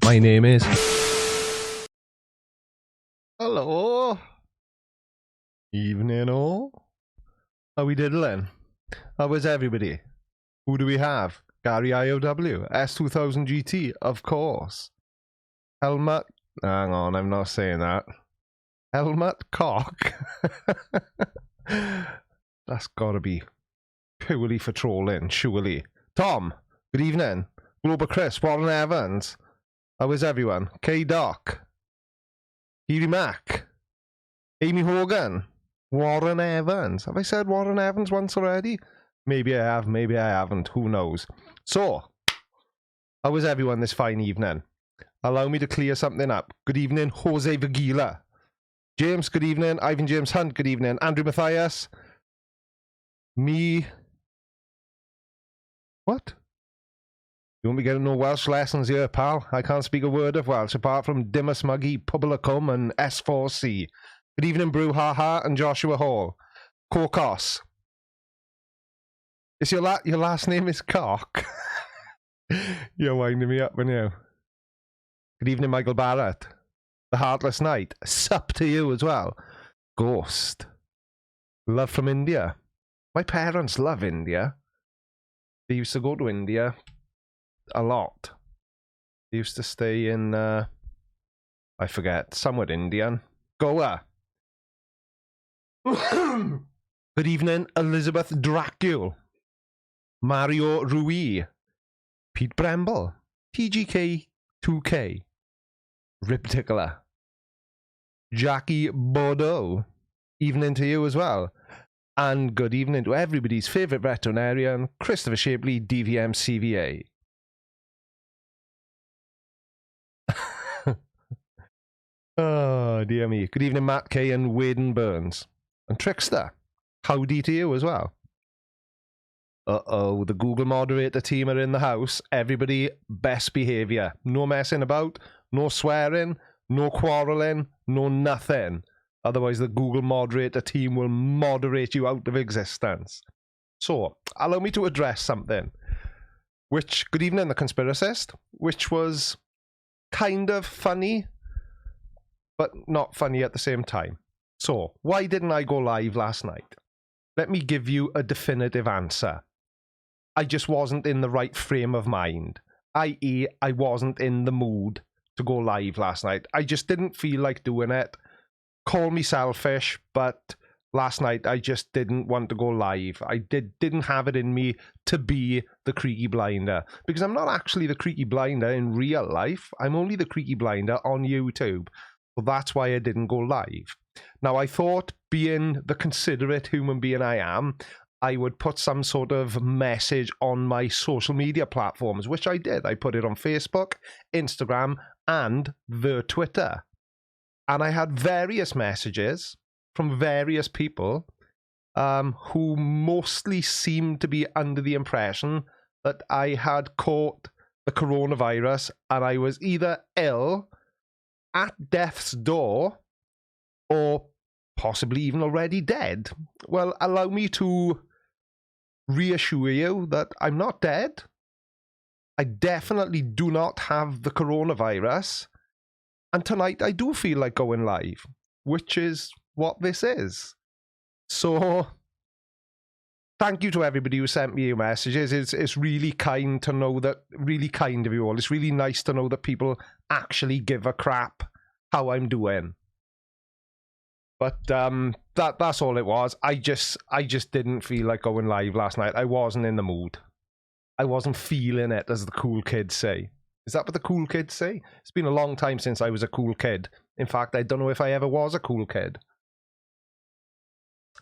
my name is. Hello. Evening all. How we diddling? How is everybody? Who do we have? Gary IOW, S2000 GT, of course. Helmut. Hang on, I'm not saying that. Helmut Cock. That's gotta be purely for trolling, surely. Tom, good evening. Global Chris, Warren Evans. How is everyone? K-Doc. Heary Mac. Amy Hogan. Warren Evans. Have I said Warren Evans once already? Maybe I have, maybe I haven't. Who knows? So, how is everyone this fine evening? Allow me to clear something up. Good evening, Jose Vigila. James, good evening. Ivan James Hunt, good evening. Andrew Matthias. Me. What? You won't be getting no Welsh lessons here, pal. I can't speak a word of Welsh apart from Dimas Muggy, Publicum, and S4C. Good evening, Brew Haha and Joshua Hall. Kokos. Is your last name is Cock? You're winding me up, aren't you? Good evening, Michael Barrett. The Heartless Knight. Sup to you as well. Ghost. Love from India. My parents love India. They used to go to India a lot. They used to stay in, I forget, somewhere Indian. Goa. Good evening, Elizabeth Dracule. Mario Rui. Pete Bramble. TGK 2K. Rip Tickler. Jackie Bordeaux. Evening to you as well. And good evening to everybody's favourite veterinarian, Christopher Shapley, DVM CVA. Oh, dear me. Good evening, Matt K and Waden Burns. And Trickster. Howdy to you as well. Uh-oh, the Google moderator team are in the house. Everybody, best behaviour. No messing about, no swearing, no quarrelling, no nothing. Otherwise, the Google moderator team will moderate you out of existence. So, allow me to address something. Good evening, the conspiracist, which was kind of funny, but not funny at the same time. So, why didn't I go live last night? Let me give you a definitive answer. I just wasn't in the right frame of mind, i.e. I wasn't in the mood to go live last night. I just didn't feel like doing it. Call me selfish, but last night I just didn't want to go live. I didn't have it in me to be the Creaky Blinder, because I'm not actually the Creaky Blinder in real life. I'm only the Creaky Blinder on YouTube. So that's why I didn't go live. Now, I thought, being the considerate human being I am, I would put some sort of message on my social media platforms, which I did. I put it on Facebook, Instagram, and the Twitter. And I had various messages from various people who mostly seemed to be under the impression that I had caught the coronavirus and I was either ill, at death's door, or possibly even already dead. Well, allow me to reassure you that I'm not dead. I definitely do not have the coronavirus. And tonight I do feel like going live, which is what this is. So, thank you to everybody who sent me your messages. It's really kind to know that, really kind of you all. It's really nice to know that people actually give a crap how I'm doing. But that's all it was. I just didn't feel like going live last night. I wasn't in the mood. I wasn't feeling it, as the cool kids say. Is that what the cool kids say? It's been a long time since I was a cool kid. In fact, I don't know if I ever was a cool kid.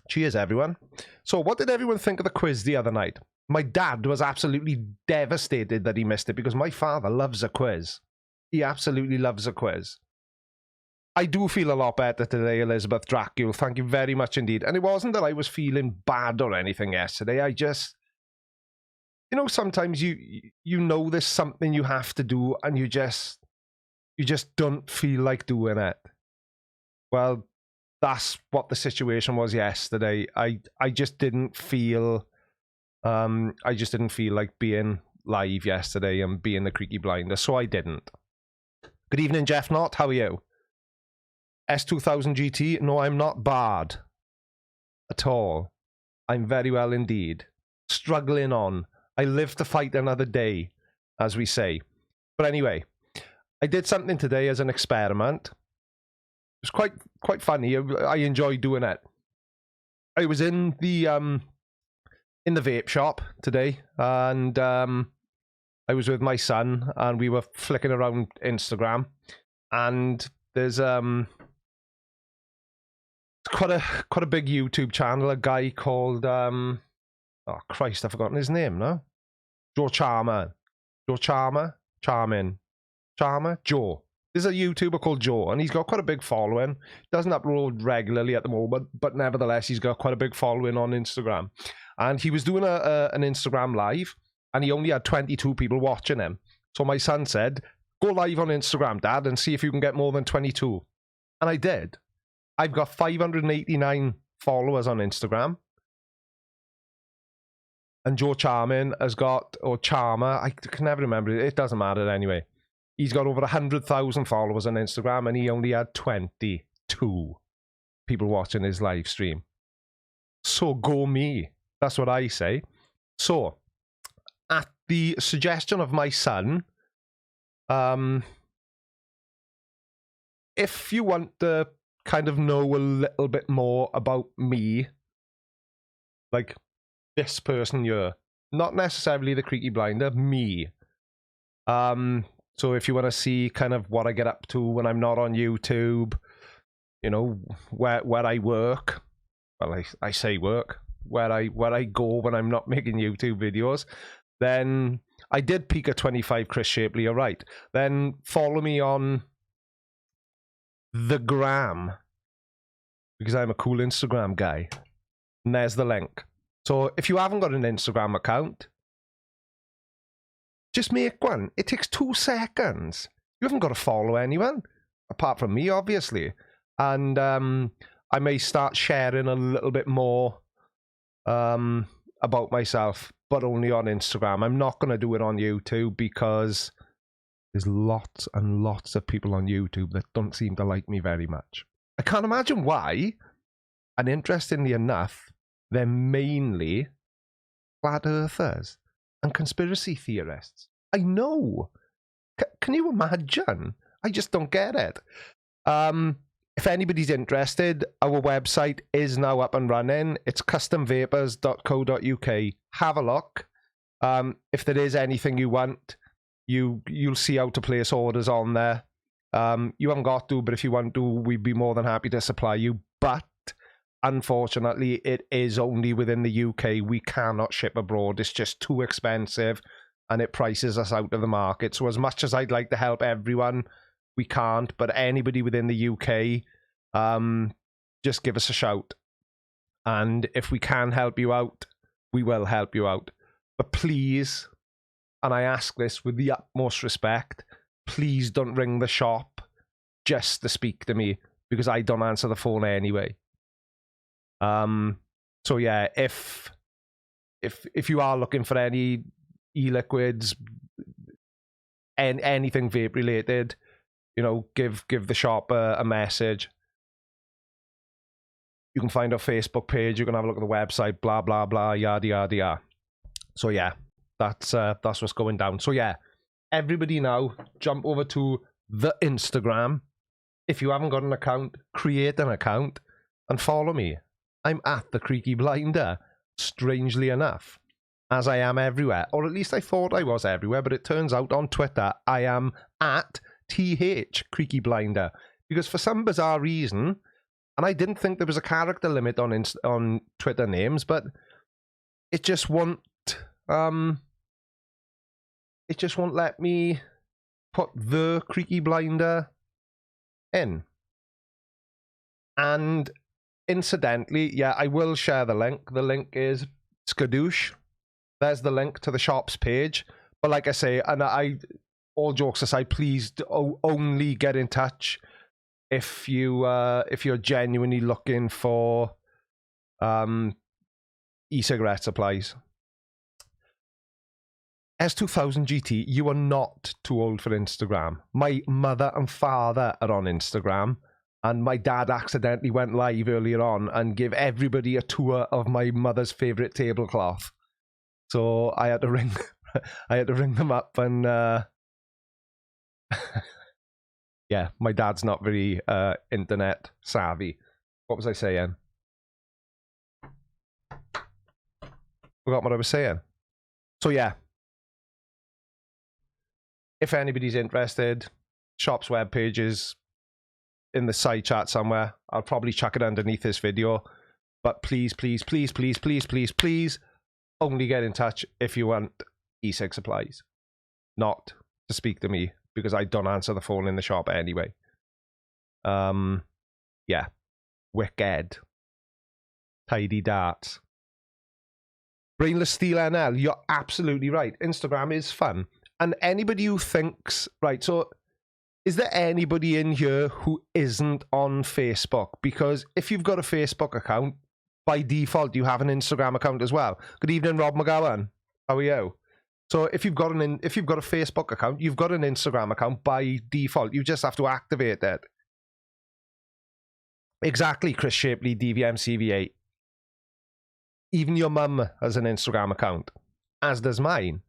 Cheers, everyone. So, what did everyone think of the quiz the other night? My dad was absolutely devastated that he missed it, because my father loves a quiz. He absolutely loves a quiz. I do feel a lot better today, Elizabeth Dracule. Thank you very much indeed. And it wasn't that I was feeling bad or anything yesterday. I just, you know, sometimes you know there's something you have to do and you just don't feel like doing it. Well, that's what the situation was yesterday. I just didn't feel like being live yesterday and being the Creaky Blinder, so I didn't. Good evening, Jeff Knott. How are you? S2000 GT. No, I'm not bad at all. I'm very well indeed. Struggling on. I live to fight another day, as we say. But anyway, I did something today as an experiment. It was quite funny. I enjoyed doing it. I was in the vape shop today, and I was with my son, and we were flicking around Instagram, and there's quite a big YouTube channel, a guy called oh Christ, I've forgotten his name now. Joe Charmin. Joe. There's a YouTuber called Joe, and he's got quite a big following. Doesn't upload regularly at the moment, but nevertheless, he's got quite a big following on Instagram. And he was doing an Instagram live, and he only had 22 people watching him. So my son said, go live on Instagram, Dad, and see if you can get more than 22. And I did. I've got 589 followers on Instagram. And Joe Charmin has got, or Charmer, I can never remember it. It doesn't matter anyway. He's got over 100,000 followers on Instagram, and he only had 22 people watching his live stream. So go me. That's what I say. So, at the suggestion of my son, if you want to kind of know a little bit more about me, like this person here, not necessarily the Creaky Blinder, me. So if you want to see kind of what I get up to when I'm not on YouTube, you know, where I work, well, I say work, where I go when I'm not making YouTube videos, then I did peak at 25 Chris Shapley, you're right. Then follow me on the gram, because I'm a cool Instagram guy. And there's the link. So if you haven't got an Instagram account, just make one. It takes 2 seconds. You haven't got to follow anyone, apart from me, obviously. And I may start sharing a little bit more about myself, but only on Instagram. I'm not going to do it on YouTube because there's lots and lots of people on YouTube that don't seem to like me very much. I can't imagine why. And interestingly enough, they're mainly flat earthers and conspiracy theorists. I know. Can you imagine? I just don't get it. If anybody's interested, our website is now up and running. It's customvapors.co.uk. Have a look. If there is anything you want, you'll see how to place orders on there. You haven't got to, but if you want to, we'd be more than happy to supply you. But unfortunately, it is only within the UK. We cannot ship abroad. It's just too expensive, and it prices us out of the market. So as much as I'd like to help everyone, we can't. But anybody within the UK, just give us a shout. And if we can help you out, we will help you out. But please, and I ask this with the utmost respect, please don't ring the shop just to speak to me, because I don't answer the phone anyway. So yeah, if you are looking for any e-liquids and anything vape related, you know, give the shop a message. You can find our Facebook page, you can have a look at the website, blah blah blah, yada yada yada. So yeah, that's what's going down. So yeah, everybody now jump over to the Instagram. If you haven't got an account, create an account and follow me. I'm at the Creaky Blinder, strangely enough, as I am everywhere. Or at least I thought I was everywhere, but it turns out on Twitter, I am at TH Creaky Blinder. Because for some bizarre reason, and I didn't think there was a character limit on Twitter names, but it just won't let me put the Creaky Blinder in. And incidentally, yeah, I will share the link. The link is Skadoosh. There's the link to the shop's page. But like I say, and all jokes aside, please only get in touch if you're genuinely looking for e-cigarette supplies. S2000 GT, you are not too old for Instagram. My mother and father are on Instagram, and my dad accidentally went live earlier on and gave everybody a tour of my mother's favourite tablecloth. So I had to ring, I had to ring them up, and yeah, my dad's not very internet savvy. What was I saying? Forgot what I was saying. So yeah, if anybody's interested, shop's webpage is in the side chat somewhere. I'll probably chuck it underneath this video. But please, please, please, please, please, please, please, only get in touch if you want e-cig supplies. Not to speak to me, because I don't answer the phone in the shop anyway. Yeah. Wicked. Tidy darts. Brainless Steel NL, you're absolutely right. Instagram is fun. And anybody who thinks, right, so is there anybody in here who isn't on Facebook? Because if you've got a Facebook account, by default, you have an Instagram account as well. Good evening, Rob McGowan. How are you? So if you've got a Facebook account, you've got an Instagram account by default. You just have to activate it. Exactly, Chris Shapley, DVMCV8. Even your mum has an Instagram account, as does mine.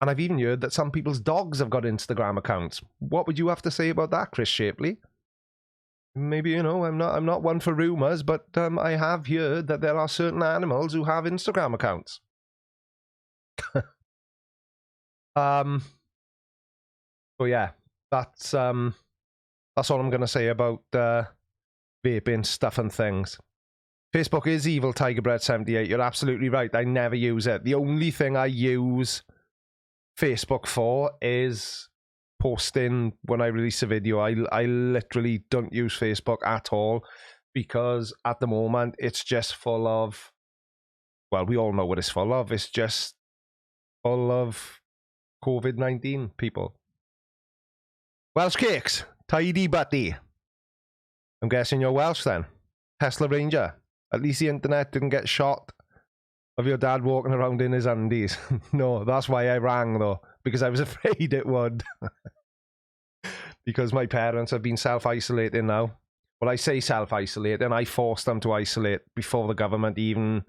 And I've even heard that some people's dogs have got Instagram accounts. What would you have to say about that, Chris Shapley? Maybe, you know, I'm not one for rumours, but I have heard that there are certain animals who have Instagram accounts. So yeah, that's all I'm gonna say about vaping stuff and things. Facebook is evil, TigerBread78. You're absolutely right. I never use it. The only thing I use Facebook for is posting when I release a video. I literally don't use Facebook at all, because at the moment it's just full of, well, we all know what it's full of. It's just full of COVID-19 people. Welsh cakes, tidy butty. I'm guessing you're Welsh then. Tesla Ranger. At least the internet didn't get shot of your dad walking around in his undies. No, that's why I rang though, because I was afraid it would. Because my parents have been self-isolating now. Well, I say self-isolating, I forced them to isolate before the government even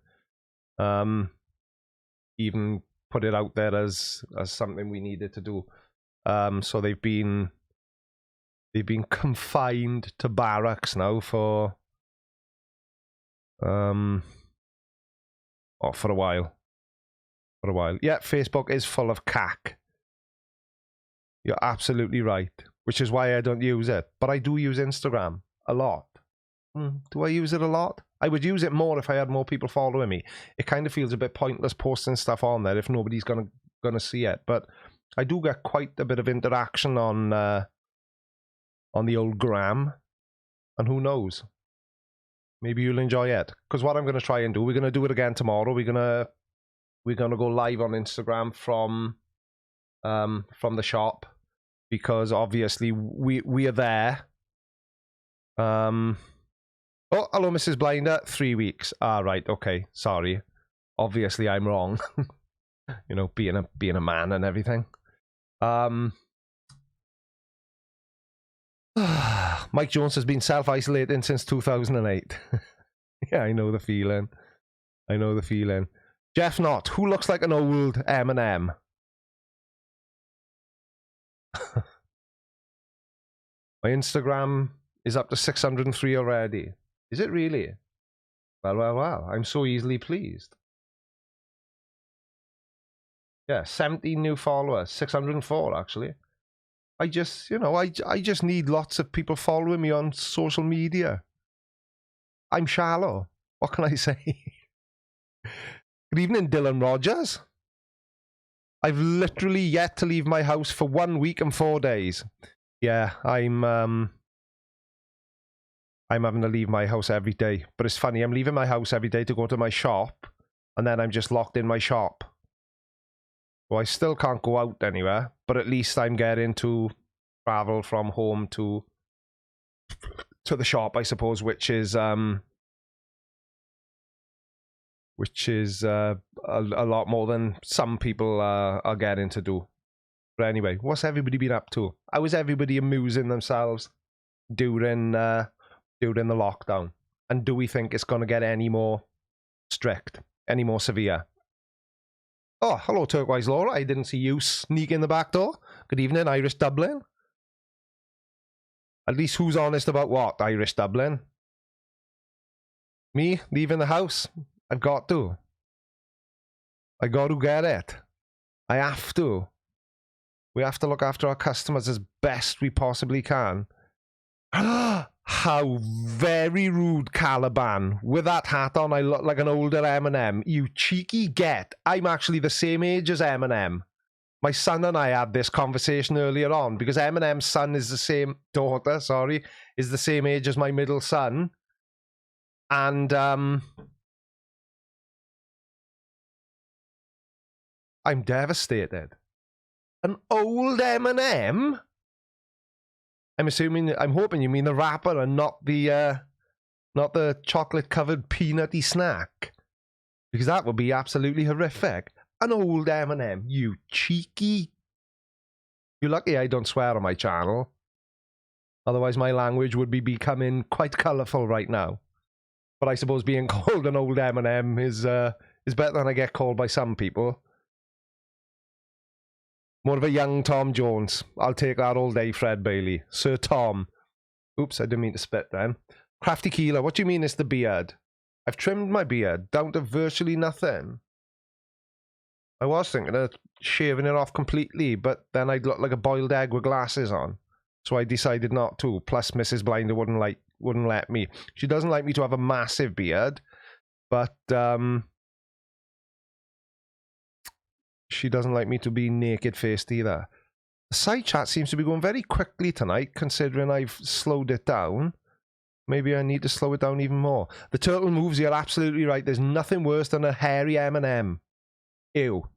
put it out there as something we needed to do. So they've been confined to barracks now for a while. For a while. Yeah, Facebook is full of cack. You're absolutely right. Which is why I don't use it. But I do use Instagram a lot. Do I use it a lot? I would use it more if I had more people following me. It kind of feels a bit pointless posting stuff on there if nobody's gonna see it. But I do get quite a bit of interaction on the old gram. And who knows? Maybe you'll enjoy it. Because what I'm going to try and do, we're going to do it again tomorrow. We're going to go live on Instagram from the shop, because obviously we are there. Oh, hello, Mrs. Blinder. 3 weeks. Ah, right. Okay. Sorry. Obviously, I'm wrong. You know, being a man and everything. Mike Jones has been self-isolating since 2008. Yeah, I know the feeling. I know the feeling. Jeff Knott, who looks like an old Eminem? My Instagram is up to 603 already. Is it really? Well. I'm so easily pleased. Yeah, 17 new followers. 604, actually. I just, you know, I just need lots of people following me on social media. I'm shallow. What can I say? Good evening, Dylan Rogers. I've literally yet to leave my house for 1 week and 4 days. Yeah, I'm having to leave my house every day. But it's funny, I'm leaving my house every day to go to my shop, and then I'm just locked in my shop. So I still can't go out anywhere, but at least I'm getting to travel from home to the shop, I suppose, which is which is a lot more than some people are getting to do. But anyway, what's everybody been up to? How is everybody amusing themselves during the lockdown? And do we think it's going to get any more strict, any more severe? Oh, hello, Turquoise Laura. I didn't see you sneak in the back door. Good evening, Irish Dublin. At least who's honest about what, Irish Dublin? Me, leaving the house? I've got to. I got to get it. I have to. We have to look after our customers as best we possibly can. How very rude, Caliban. With that hat on, I look like an older Eminem. You cheeky get. I'm actually the same age as Eminem. My son and I had this conversation earlier on because Eminem's son is the same... daughter, sorry. Is the same age as my middle son. And, I'm devastated. An old Eminem? I'm hoping you mean the rapper and not the chocolate-covered peanutty snack. Because that would be absolutely horrific. An old Eminem, you cheeky. You're lucky I don't swear on my channel. Otherwise my language would be becoming quite colourful right now. But I suppose being called an old Eminem is better than I get called by some people. More of a young Tom Jones. I'll take that all day, Fred Bailey. Sir Tom. Oops, I didn't mean to spit then. Crafty Keeler, what do you mean it's the beard? I've trimmed my beard down to virtually nothing. I was thinking of shaving it off completely, but then I'd look like a boiled egg with glasses on. So I decided not to. Plus, Mrs. Blinder wouldn't let me. She doesn't like me to have a massive beard, but she doesn't like me to be naked-faced either. The side chat seems to be going very quickly tonight, considering I've slowed it down. Maybe I need to slow it down even more. The turtle moves, you're absolutely right. There's nothing worse than a hairy M&M. Ew.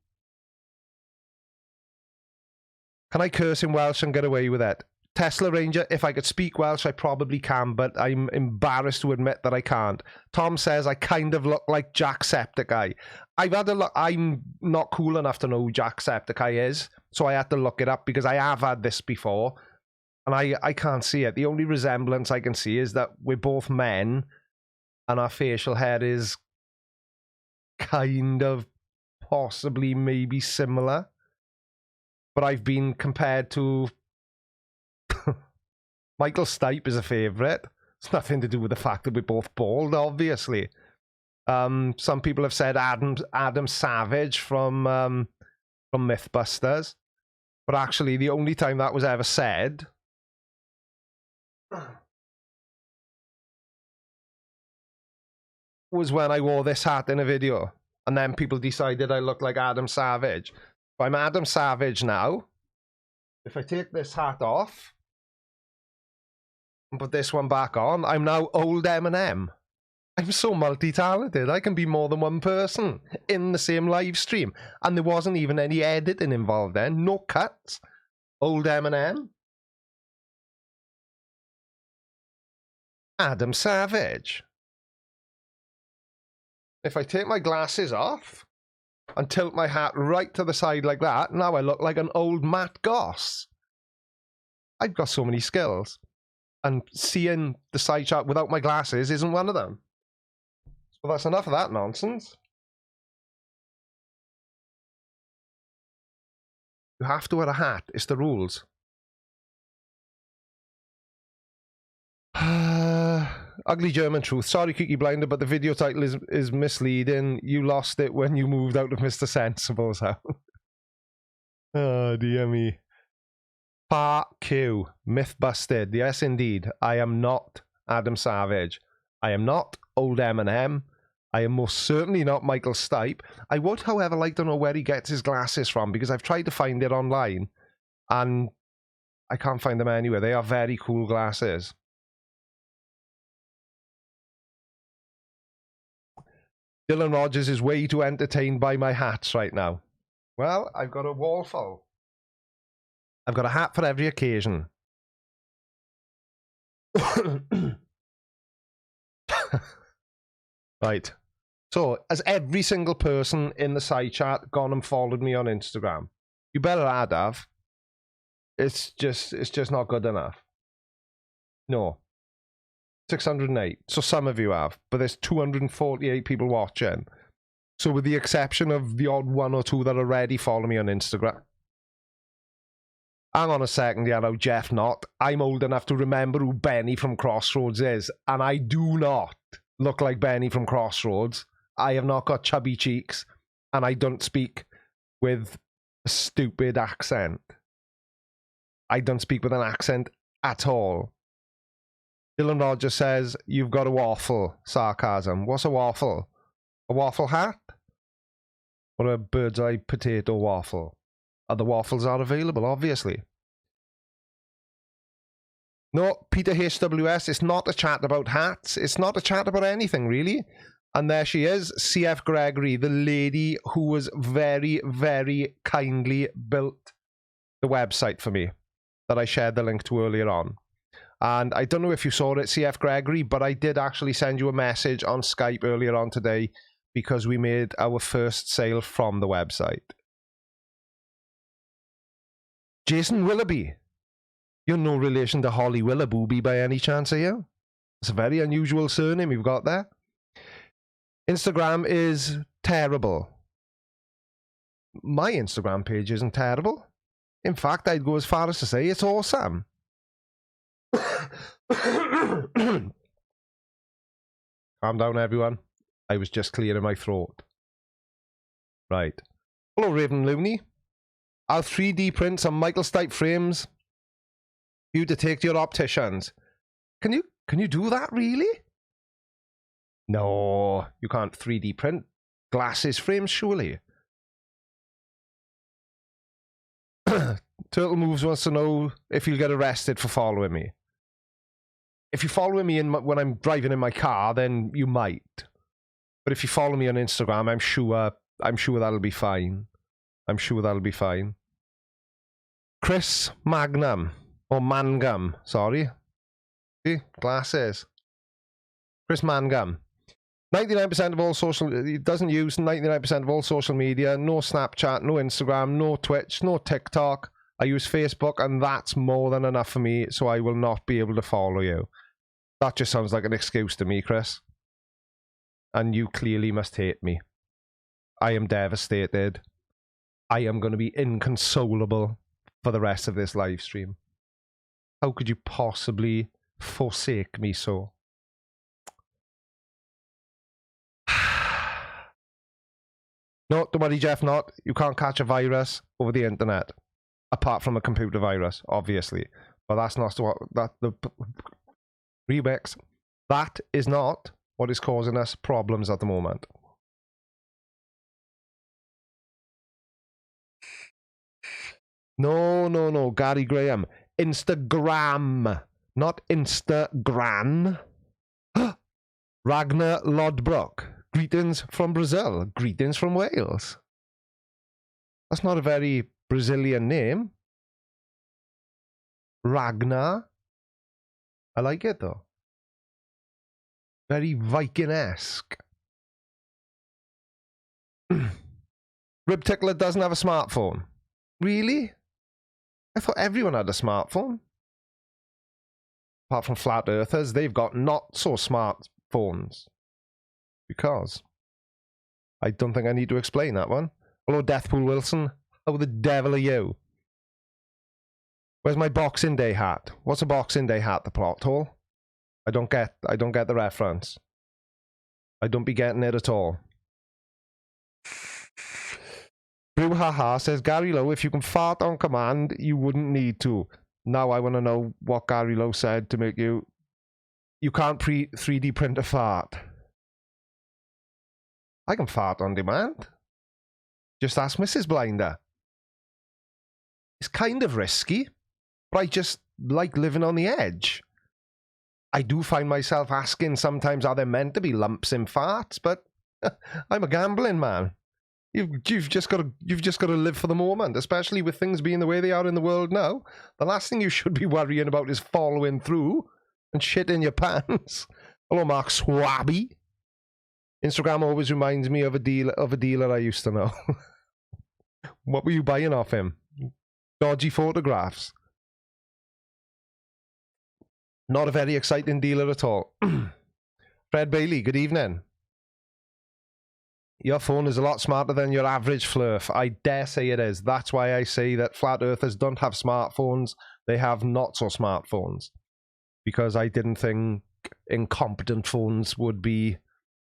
Can I curse in Welsh and get away with it? Tesla Ranger, if I could speak Welsh, I probably can, but I'm embarrassed to admit that I can't. Tom says I kind of look like Jacksepticeye. I've had a look. I'm not cool enough to know who Jacksepticeye is, so I had to look it up because I have had this before, and I can't see it. The only resemblance I can see is that we're both men, and our facial hair is kind of possibly maybe similar, but I've been compared to... Michael Stipe is a favourite. It's nothing to do with the fact that we're both bald, obviously. Some people have said Adam Savage from Mythbusters. But actually, the only time that was ever said was when I wore this hat in a video. And then people decided I looked like Adam Savage. So I'm Adam Savage now. If I take this hat off and put this one back on, I'm now old Eminem. I'm so multi-talented. I can be more than one person in the same live stream. And there wasn't even any editing involved then. No cuts. Old Eminem. Adam Savage. If I take my glasses off and tilt my hat right to the side like that, now I look like an old Matt Goss. I've got so many skills. And seeing the side shot without my glasses isn't one of them. So that's enough of that nonsense. You have to wear a hat. It's the rules. Ugly German Truth. Sorry, Kiki Blinder, but the video title is misleading. You lost it when you moved out of Mr. Sensible's house. Oh, dear me. Part Q. Myth busted. Yes, indeed. I am not Adam Savage. I am not old Eminem. I am most certainly not Michael Stipe. I would, however, like to know where he gets his glasses from, because I've tried to find it online, and I can't find them anywhere. They are very cool glasses. Dylan Rogers is way too entertained by my hats right now. Well, I've got a wall full. I've got a hat for every occasion. Right. So, has every single person in the side chat gone and followed me on Instagram? You better have. It's just not good enough. No. 608. So some of you have, but there's 248 people watching. So with the exception of the odd one or two that already follow me on Instagram. Hang on a second, yellow Jeff Not. I'm old enough to remember who Benny from Crossroads is, and I do not look like Benny from Crossroads. I have not got chubby cheeks, and I don't speak with a stupid accent. I don't speak with an accent at all. Dylan Rogers says, you've got a waffle. Sarcasm. What's a waffle? A waffle hat? Or a bird's eye potato waffle? Other waffles are available, obviously. No, Peter HWS, it's not a chat about hats. It's not a chat about anything, really. And there she is, CF Gregory, the lady who was very, very kindly built the website for me that I shared the link to earlier on. And I don't know if you saw it, CF Gregory, but I did actually send you a message on Skype earlier on today because we made our first sale from the website. Jason Willoughby. You're no relation to Holly Willabooby by any chance, are you? It's a very unusual surname you've got there. Instagram is terrible. My Instagram page isn't terrible. In fact, I'd go as far as to say it's awesome. Calm down, everyone. I was just clearing my throat. Right. Hello, Raven Looney. I'll 3D print some Michael Stipe frames for you to take to your opticians. Can you do that, really? No, you can't 3D print glasses frames, surely. Turtle Moves wants to know if you'll get arrested for following me. If you're following me when I'm driving in my car, then you might. But if you follow me on Instagram, I'm sure that'll be fine. I'm sure that'll be fine. Chris Magnum, or Mangum, sorry. See, glasses. Chris Mangum. 99% of all social, he doesn't use 99% of all social media, no Snapchat, no Instagram, no Twitch, no TikTok. I use Facebook, and that's more than enough for me, so I will not be able to follow you. That just sounds like an excuse to me, Chris. And you clearly must hate me. I am devastated. I am going to be inconsolable for the rest of this live stream. How could you possibly forsake me so? No, don't worry, Jeff, not. You can't catch a virus over the internet. Apart from a computer virus, obviously. But that's not what... the remix. That is not what is causing us problems at the moment. No, Gary Graham. Instagram, not Instagram. Ragnar Lodbrok. Greetings from Brazil. Greetings from Wales. That's not a very Brazilian name. Ragnar. I like it though. Very Viking-esque. Rib Tickler doesn't have a smartphone. Really? I thought everyone had a smartphone. Apart from flat earthers, they've got not so smart phones. Because I don't think I need to explain that one. Hello, Deathpool Wilson. How the devil are you? Where's my Boxing Day hat? What's a Boxing Day hat, the plot hole? I don't get the reference. I don't be getting it at all. Brouhaha says, Gary Lowe, if you can fart on command, you wouldn't need to. Now I want to know what Gary Lowe said to make you... You can't 3D print a fart. I can fart on demand. Just ask Mrs. Blinder. It's kind of risky, but I just like living on the edge. I do find myself asking sometimes, are there meant to be lumps in farts? But I'm a gambling man. You've just got to live for the moment, especially with things being the way they are in the world now. The last thing you should be worrying about is following through and shit in your pants. Hello, Mark Swabby. Instagram always reminds me of a dealer I used to know. What were you buying off him? Dodgy photographs. Not a very exciting dealer at all. Fred Bailey, good evening. Your phone is a lot smarter than your average flurf. I dare say it is. That's why I say that flat earthers don't have smartphones. They have not so smartphones. Because I didn't think incompetent phones would be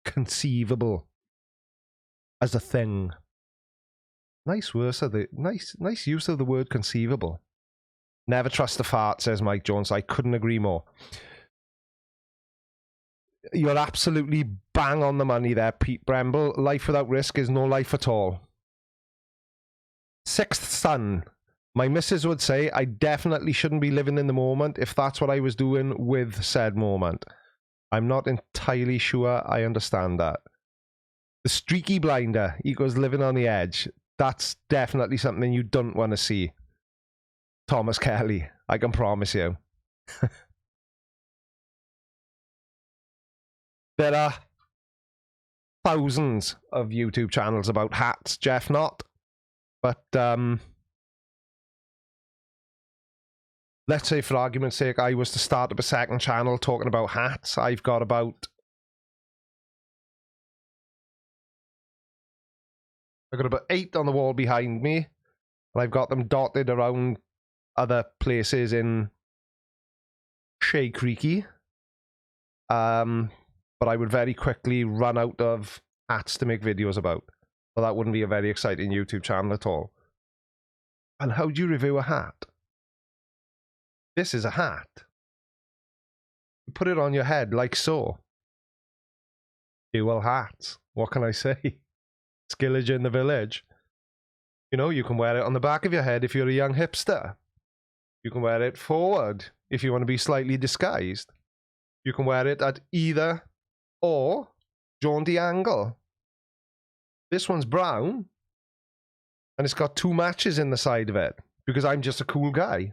conceivable as a thing. Nice use of the word conceivable. Never trust a fart, says Mike Jones. I couldn't agree more. You're absolutely bang on the money there, Pete Bremble. Life without risk is no life at all. Sixth son. My missus would say I definitely shouldn't be living in the moment if that's what I was doing with said moment. I'm not entirely sure I understand that. The streaky blinder equals living on the edge. That's definitely something you don't want to see. Thomas Kelly, I can promise you. There are thousands of YouTube channels about hats, Jeff not. But let's say for argument's sake I was to start up a second channel talking about hats. I've got about 8 on the wall behind me, and I've got them dotted around other places in Shea Creeky. But I would very quickly run out of hats to make videos about. So that wouldn't be a very exciting YouTube channel at all. And how do you review a hat? This is a hat. You put it on your head like so. Dual hats. What can I say? Skillage in the village. You know, you can wear it on the back of your head if you're a young hipster. You can wear it forward if you want to be slightly disguised. You can wear it at either or jaunty angle. This one's brown, and it's got 2 matches in the side of it, because I'm just a cool guy.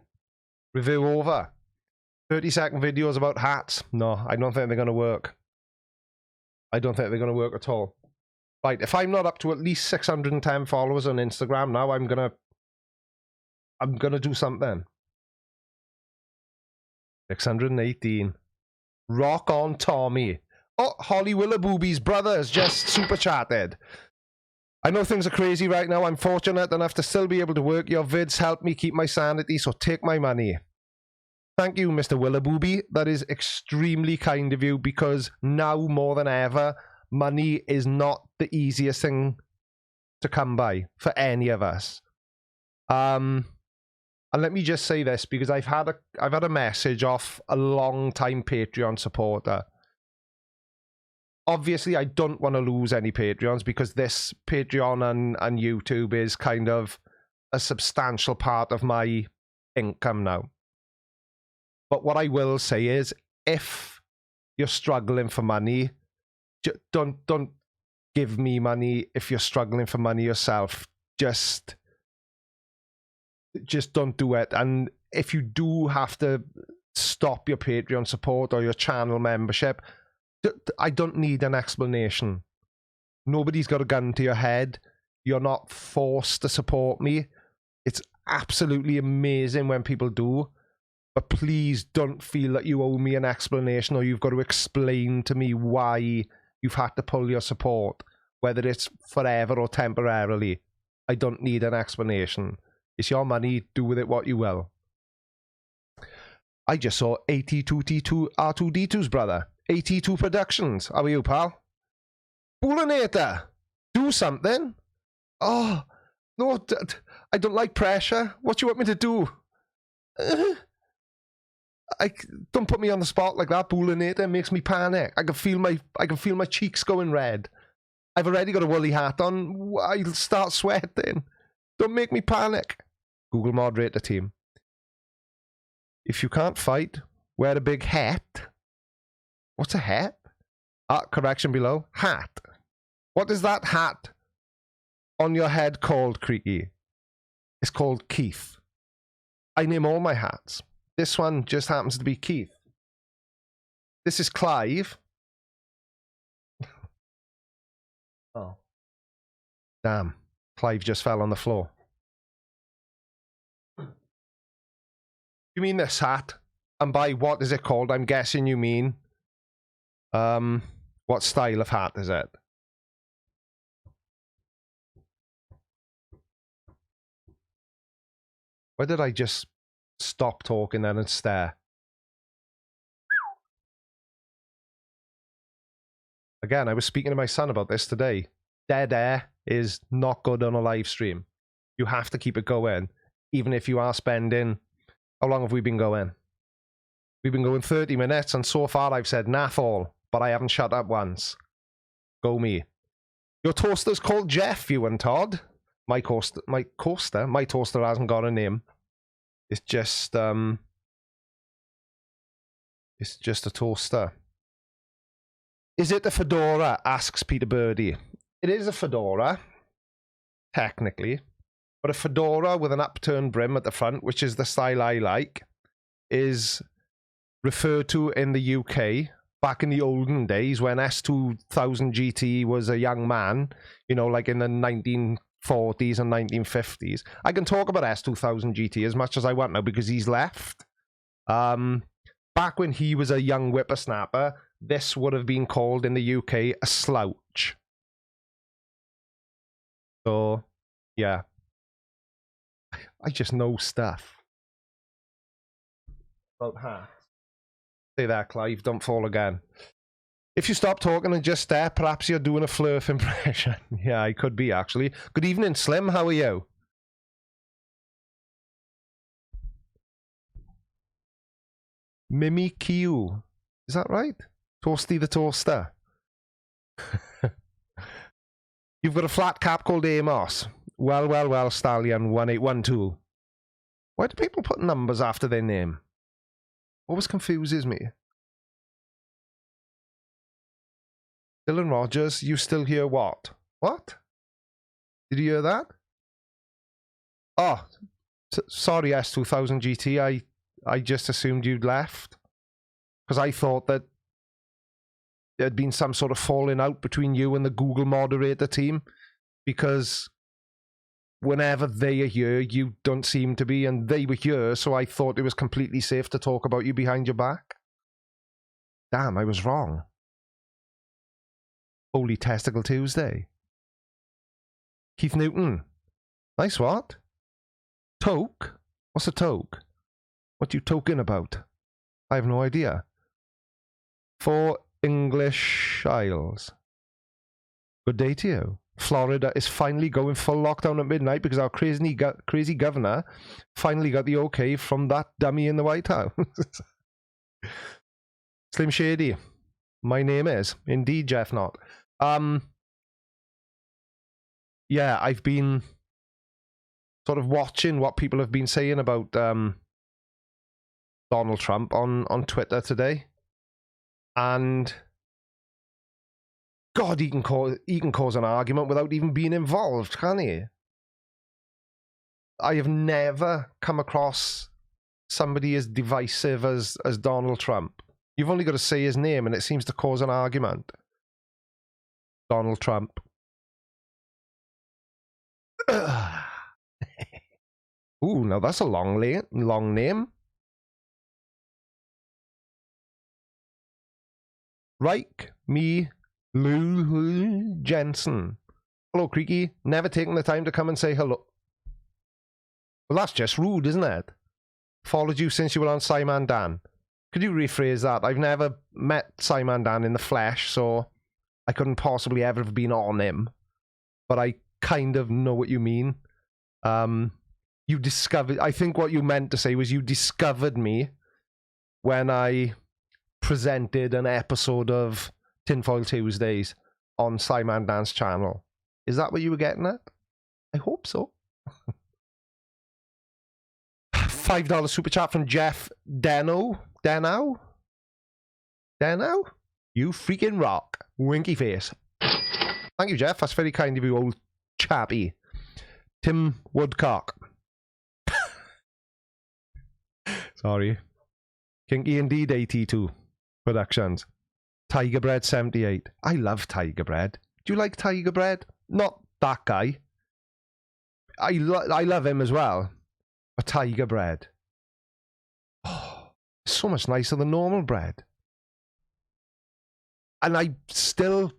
Review over. 30-second videos about hats. No, I don't think they're going to work. I don't think they're going to work at all. Right, if I'm not up to at least 610 followers on Instagram now, I'm gonna do something. 618. Rock on, Tommy. Oh, Holly Willabooby's brother has just super chatted. I know things are crazy right now. I'm fortunate enough to still be able to work. Your vids help me keep my sanity, so take my money. Thank you, Mr. Willabooby. That is extremely kind of you, because now more than ever, money is not the easiest thing to come by for any of us. And let me just say this, because I've had a message off a long-time Patreon supporter. Obviously, I don't want to lose any Patreons, because this Patreon and YouTube is kind of a substantial part of my income now. But what I will say is, if you're struggling for money, don't give me money if you're struggling for money yourself. Just don't do it. And if you do have to stop your Patreon support or your channel membership, I don't need an explanation. Nobody's got a gun to your head. You're not forced to support me. It's absolutely amazing when people do. But please don't feel that you owe me an explanation, or you've got to explain to me why you've had to pull your support, whether it's forever or temporarily. I don't need an explanation. It's your money. Do with it what you will. I just saw AT2T2 R2D2's brother. AT2 Productions. How are you, pal? Bullinator. Do something. Oh, no, I don't like pressure. What do you want me to do? Don't put me on the spot like that. Bullinator makes me panic. I can feel my cheeks going red. I've already got a woolly hat on. I'll start sweating. Don't make me panic. Google moderator team. If you can't fight, wear a big hat. What's a hat? Correction below. Hat. What is that hat on your head called, Creaky? It's called Keith. I name all my hats. This one just happens to be Keith. This is Clive. Oh. Damn. Clive just fell on the floor. You mean this hat? And by what is it called? I'm guessing you mean... what style of hat is it? Why did I just stop talking then and stare? Again, I was speaking to my son about this today. Dead air is not good on a live stream. You have to keep it going, even if you are spending... How long have we been going? We've been going 30 minutes, and so far I've said naff all, but I haven't shut up once. Go me. Your toaster's called Jeff, you and Todd. My toaster hasn't got a name. It's just a toaster. Is it a fedora? Asks Peter Birdie. It is a fedora, technically, but a fedora with an upturned brim at the front, which is the style I like, is referred to in the UK back in the olden days when S2000 GT was a young man, you know, like in the 1940s and 1950s. I can talk about S2000 GT as much as I want now because he's left. Back when he was a young whippersnapper, this would have been called in the UK a slouch. So, yeah. I just know stuff about hats. Say that, Clive. Don't fall again. If you stop talking and just stare, perhaps you're doing a Flurf impression. Yeah, I could be, actually. Good evening, Slim. How are you? Mimi Q. Is that right? Toasty the Toaster. You've got a flat cap called Amos. Well, Stallion 1812. Why do people put numbers after their name? Always confuses me. Dylan Rogers, you still hear what? What? Did you hear that? Oh, sorry, S2000 GT. I just assumed you'd left. Because I thought that there'd been some sort of falling out between you and the Google moderator team. Because whenever they are here, you don't seem to be, and they were here, so I thought it was completely safe to talk about you behind your back. Damn, I was wrong. Holy Testicle Tuesday. Keith Newton. Nice what? Toke? What's a toke? What you toking about? I have no idea. 4 English Isles. Good day to you. Florida is finally going full lockdown at midnight because our crazy governor finally got the okay from that dummy in the White House. Slim Shady. My name is. Indeed, Jeff Knott. Yeah, I've been sort of watching what people have been saying about Donald Trump on Twitter today. And God, he can cause an argument without even being involved, can't he? I have never come across somebody as divisive as Donald Trump. You've only got to say his name and it seems to cause an argument. Donald Trump. Ooh, now that's a long name. Reich, me, Lou Jensen. Hello, Creaky. Never taking the time to come and say hello. Well, that's just rude, isn't it? Followed you since you were on Simon Dan. Could you rephrase that? I've never met Simon Dan in the flesh, so I couldn't possibly ever have been on him. But I kind of know what you mean. You discovered... I think what you meant to say was you discovered me when I presented an episode of Tinfoil Tuesdays on Simon Dan's channel. Is that what you were getting at? I hope so. $5 super chat from Jeff Deno. You freaking rock. Winky face. Thank you, Jeff. That's very kind of you, old chappy. Tim Woodcock. Sorry. Kinky Indeed 82 Productions. Tiger Bread 78. I love Tiger Bread. Do you like tiger bread? Not that guy. I love him as well. But tiger bread. Oh, it's so much nicer than normal bread. And I still,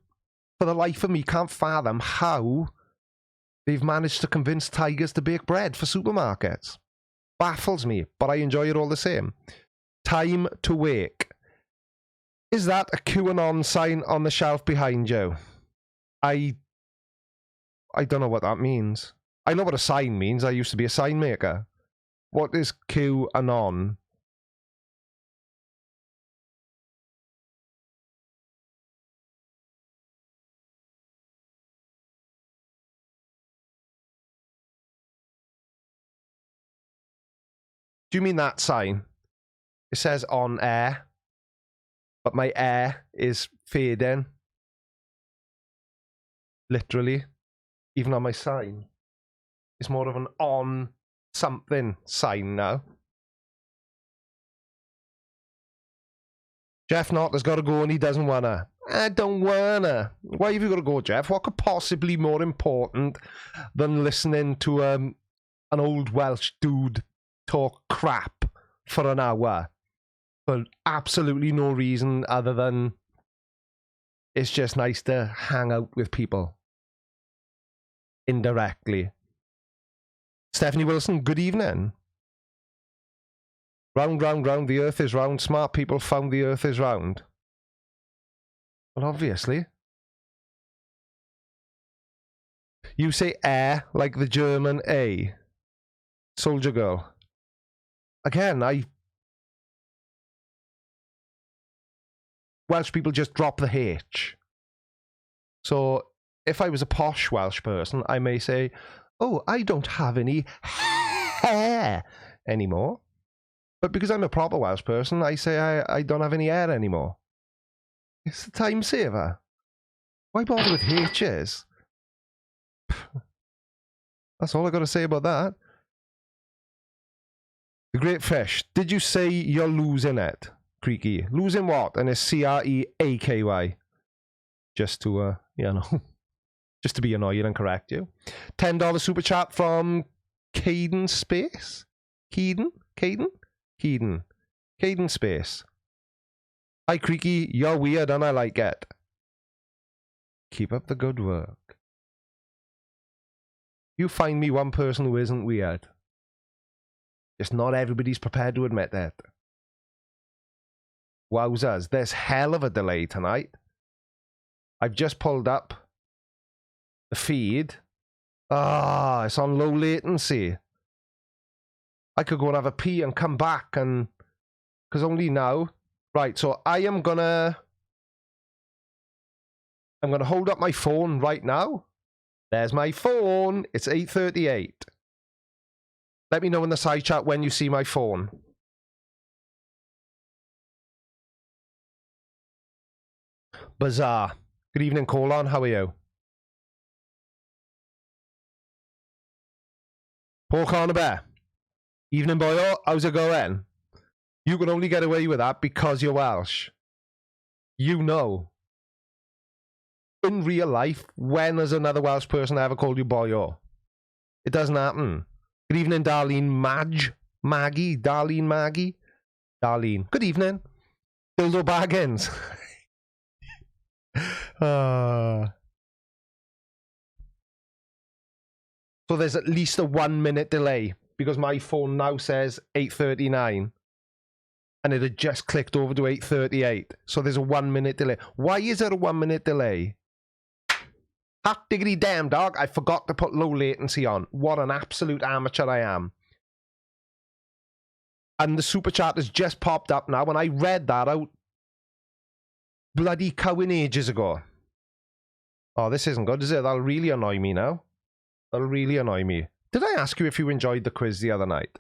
for the life of me, can't fathom how they've managed to convince tigers to bake bread for supermarkets. Baffles me, but I enjoy it all the same. Time to wake. Is that a QAnon sign on the shelf behind you? I don't know what that means. I know what a sign means. I used to be a sign maker. What is QAnon? Do you mean that sign? It says on air, but my air is fading. Literally. Even on my sign. It's more of an on something sign now. Jeff Knott has got to go and he doesn't wanna. I don't wanna. Why have you got to go, Jeff? What could possibly be more important than listening to an old Welsh dude talk crap for an hour for absolutely no reason other than it's just nice to hang out with people indirectly. Stephanie Wilson, good evening. Round, round, round, the earth is round. Smart people found the earth is round. Well, obviously. You say air like the German A. Soldier girl. Again, Welsh people just drop the H. So, if I was a posh Welsh person, I may say, oh, I don't have any hair anymore. But because I'm a proper Welsh person, I say I don't have any hair anymore. It's a time saver. Why bother with H's? That's all I got to say about that. The Great Fish. Did you say you're losing it, Creaky? Losing what? And it's CREAKY. Just to, just to be annoying and correct you. $10 super chat from Caden Space? Caden Space. Hi, Creaky. You're weird and I like it. Keep up the good work. You find me one person who isn't weird. Just not everybody's prepared to admit that. Wowzers, there's hell of a delay tonight. I've just pulled up the feed. Ah, it's on low latency. I could go and have a pee and come back and... Because only now... Right, so I'm gonna hold up my phone right now. There's my phone. It's 8:38. Let me know in the side chat when you see my phone. Bizarre. Good evening, Colon. How are you? Paul Cornerbear. Evening, boyo. How's it going? You can only get away with that because you're Welsh. You know. In real life, when has another Welsh person ever called you boyo? It doesn't happen. Good evening, Darlene Maggie. Darlene Maggie. Darlene. Good evening. Dildo Baggins. So there's at least a 1 minute delay because my phone now says 8:39 and it had just clicked over to 8:38. So there's a 1 minute delay. Why is there a 1 minute delay? Hot diggity damn dog, I forgot to put low latency on. What an absolute amateur I am. And the super chat has just popped up now and I read that out bloody cowing ages ago. Oh, this isn't good, is it? That'll really annoy me now. That'll really annoy me. Did I ask you if you enjoyed the quiz the other night?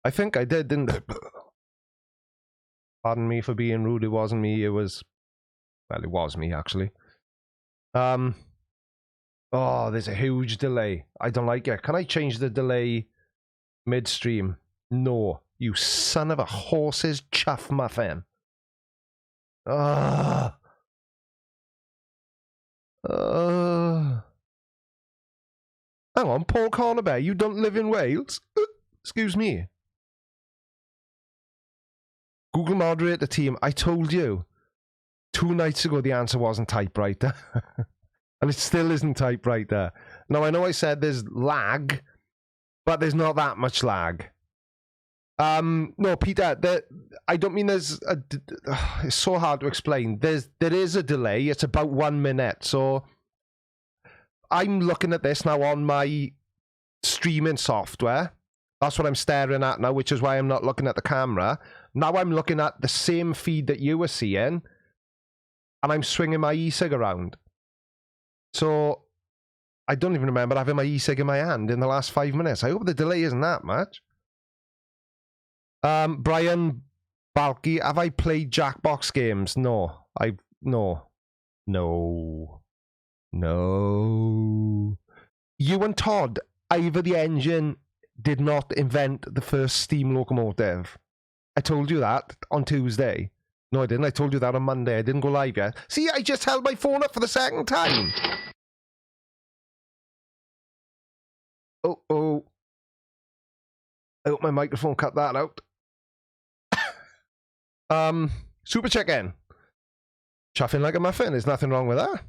I think I did, didn't I? Pardon me for being rude. It wasn't me. It was... Well, it was me, actually. Oh, there's a huge delay. I don't like it. Can I change the delay midstream? No. You son of a horse's chuff muffin. Ah. Hang on, Paul Cornerbear, you don't live in Wales? Excuse me. Google moderator team, I told you 2 nights ago the answer wasn't typewriter. And it still isn't typewriter. Now, I know I said there's lag, but there's not that much lag. No, Peter, I don't mean there's a... It's so hard to explain. There is a delay. It's about 1 minute. So I'm looking at this now on my streaming software. That's what I'm staring at now, which is why I'm not looking at the camera. Now I'm looking at the same feed that you were seeing, and I'm swinging my e-cig around. So I don't even remember having my e-cig in my hand in the last 5 minutes. I hope the delay isn't that much. Brian Balky, have I played Jackbox games? No. No. You and Todd, Ivor the Engine did not invent the first steam locomotive. I told you that on Tuesday. No, I didn't. I told you that on Monday. I didn't go live yet. See, I just held my phone up for the second time. Oh. I hope my microphone cut that out. Super check-in. Chuffing like a muffin. There's nothing wrong with that.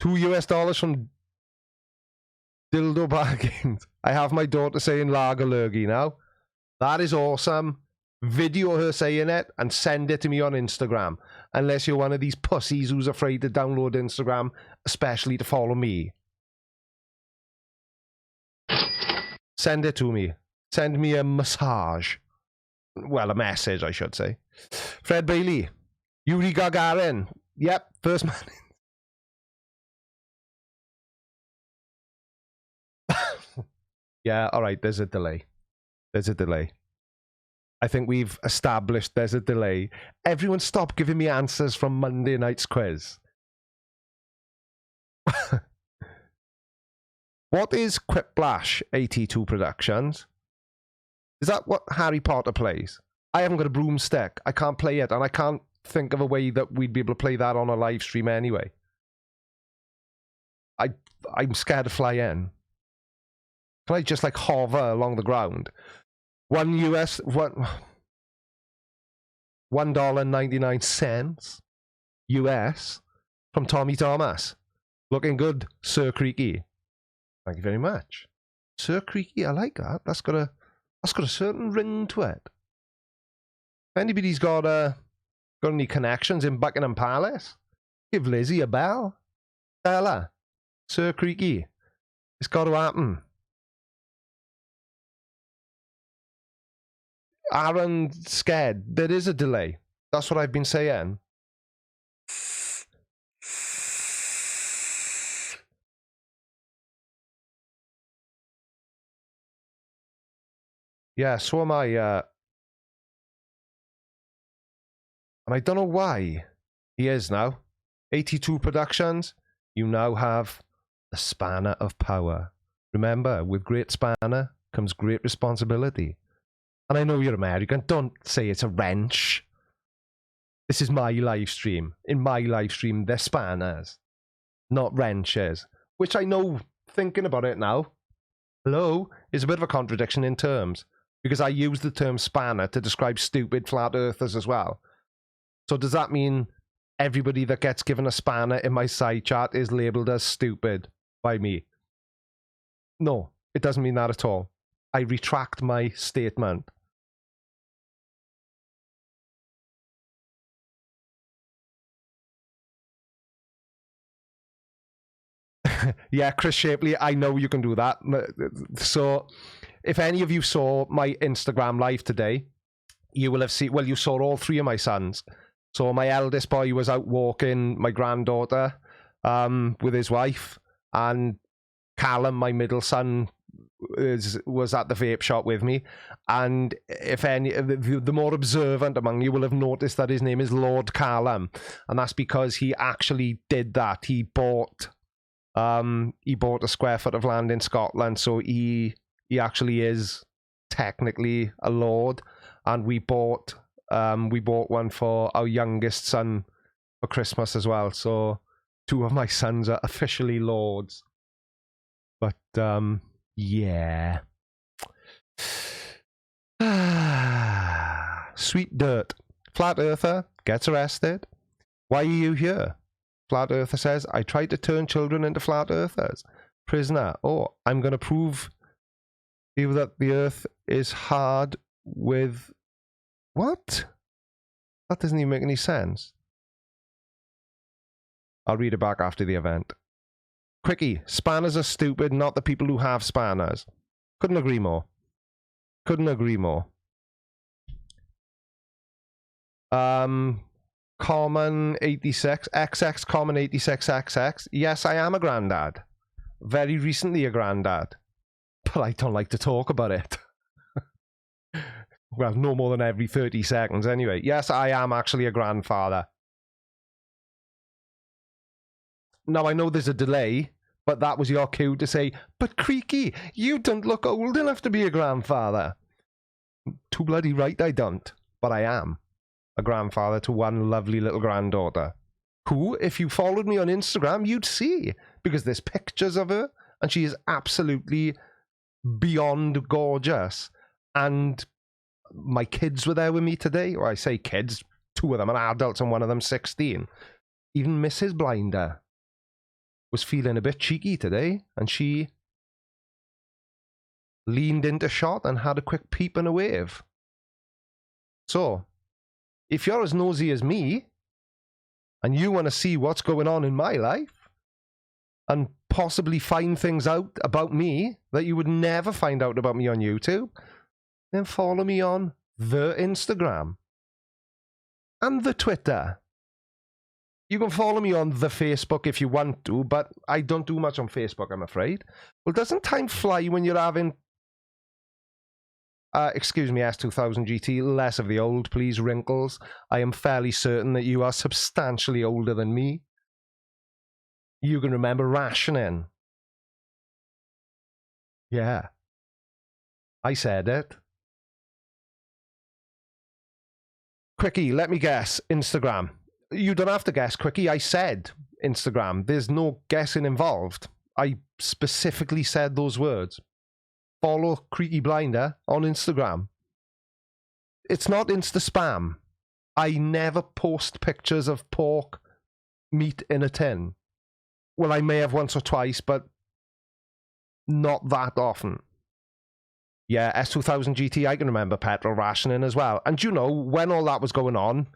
$2 from Dildo Bargains. I have my daughter saying lager lurgy now. That is awesome. Video her saying it and send it to me on Instagram. Unless you're one of these pussies who's afraid to download Instagram, especially to follow me. Send it to me. Send me a massage. Well, a message, I should say. Fred Bailey. Yuri Gagarin. Yep, first man. Yeah, alright, there's a delay. There's a delay. I think we've established there's a delay. Everyone stop giving me answers from Monday night's quiz. What is Quiplash 82 Productions? Is that what Harry Potter plays? I haven't got a broomstick. I can't play it, and I can't think of a way that we'd be able to play that on a live stream anyway. I'm scared to fly in. Can I just like hover along the ground? $1.99 US from Tommy Thomas. Looking good, Sir Creaky. Thank you very much. Sir Creaky, I like that. That's got a certain ring to it. If anybody's got any connections in Buckingham Palace, give Lizzie a bell. Bella, Sir Creaky. It's got to happen. Aaron scared. There is a delay. That's what I've been saying. Yeah, so am I. And I don't know why. He is now. 82 Productions. You now have the spanner of power. Remember, with great spanner comes great responsibility. And I know you're American. Don't say it's a wrench. This is my live stream. In my live stream, they're spanners, not wrenches. Which I know, thinking about it now, hello, is a bit of a contradiction in terms. Because I use the term spanner to describe stupid flat earthers as well. So does that mean everybody that gets given a spanner in my side chat is labelled as stupid by me? No, it doesn't mean that at all. I retract my statement. Yeah, Chris Shapley, I know you can do that. So, if any of you saw my Instagram live today, you will have seen, well, you saw all 3 of my sons. So, my eldest boy was out walking my granddaughter with his wife, and Callum, my middle son, was at the vape shop with me. And if any, the more observant among you will have noticed that his name is Lord Callum, and that's because he actually did that. He bought a square foot of land in Scotland, so he actually is technically a lord. And we bought one for our youngest son for Christmas as well. So 2 of my sons are officially lords. But, yeah. Sweet dirt. Flat Earther gets arrested. Why are you here? Flat Earther says, I tried to turn children into Flat Earthers. Prisoner. Oh, I'm going to prove you that the Earth is hard with... What? That doesn't even make any sense. I'll read it back after the event. Quickie, spanners are stupid, not the people who have spanners. Couldn't agree more. Couldn't agree more. Common 86, XX Common 86XX. Yes, I am a granddad. Very recently a granddad. But I don't like to talk about it. Well, no more than every 30 seconds anyway. Yes, I am actually a grandfather. Now, I know there's a delay, but that was your cue to say, but Creaky, you don't look old enough to be a grandfather. Too bloody right I don't, but I am a grandfather to one lovely little granddaughter, who, if you followed me on Instagram, you'd see, because there's pictures of her, and she is absolutely beyond gorgeous. And my kids were there with me today, or I say kids, 2 of them are adults and one of them 16. Even Mrs. Blinder was feeling a bit cheeky today, and she leaned into shot and had a quick peep and a wave. So, if you're as nosy as me, and you want to see what's going on in my life, and possibly find things out about me that you would never find out about me on YouTube, then follow me on the Instagram and the Twitter. You can follow me on the Facebook if you want to, but I don't do much on Facebook, I'm afraid. Well, doesn't time fly when you're having... excuse me, S2000 GT, less of the old, please, wrinkles. I am fairly certain that you are substantially older than me. You can remember rationing. Yeah. I said it. Quickie, let me guess. Instagram. You don't have to guess, Quickie. I said Instagram. There's no guessing involved. I specifically said those words. Follow Creaky Blinder on Instagram. It's not Insta spam. I never post pictures of pork meat in a tin. Well, I may have once or twice, but not that often. Yeah, S2000 GT, I can remember petrol rationing as well. And you know, when all that was going on,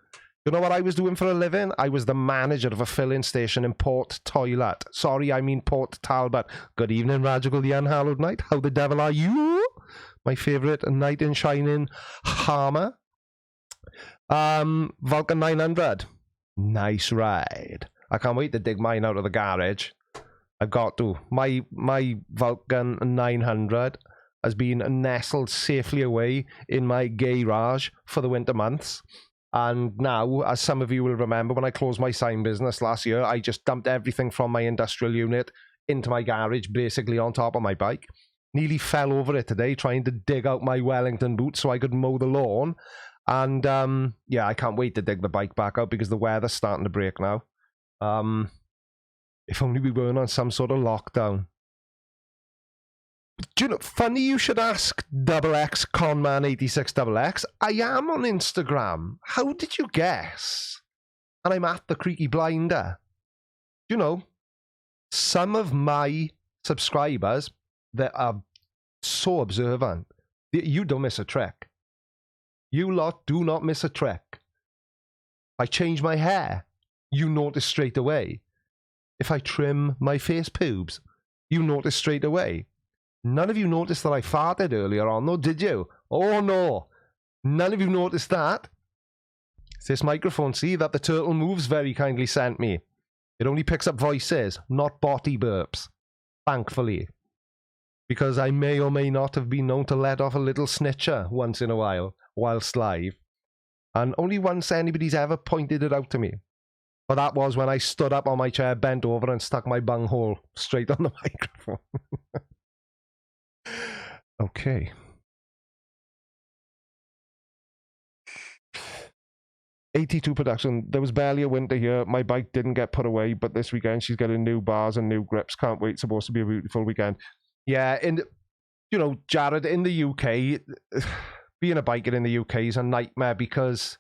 you know what I was doing for a living? I was the manager of a filling station in Port Toilet. Sorry, I mean Port Talbot. Good evening, Radical the Unhallowed Knight. How the devil are you? My favourite knight in shining armour. Vulcan 900. Nice ride. I can't wait to dig mine out of the garage. I've got to. My Vulcan 900 has been nestled safely away in my garage for the winter months. And now, as some of you will remember, when I closed my sign business last year, I just dumped everything from my industrial unit into my garage, basically on top of my bike. Nearly fell over it today, trying to dig out my Wellington boots so I could mow the lawn. And, yeah, I can't wait to dig the bike back out because the weather's starting to break now. If only we weren't on some sort of lockdown. Do you know, funny you should ask, XX Conman86XX. I am on Instagram. How did you guess? And I'm at the Creaky Blinder. You know, some of my subscribers that are so observant, you don't miss a trick. You lot do not miss a trick. I change my hair, you notice straight away. If I trim my face pubes, you notice straight away. None of you noticed that I farted earlier on, though, did you? Oh, no. None of you noticed that. It's this microphone, see, that the Turtle Moves very kindly sent me. It only picks up voices, not body burps. Thankfully. Because I may or may not have been known to let off a little snitcher once in a while, whilst live. And only once anybody's ever pointed it out to me. But that was when I stood up on my chair, bent over, and stuck my bunghole straight on the microphone. Okay. 82 production. There was barely a winter here. My bike didn't get put away, but this weekend she's getting new bars and new grips. Can't wait. Supposed to be a beautiful weekend. Yeah, and you know, Jared, in the UK, being a biker in the UK is a nightmare because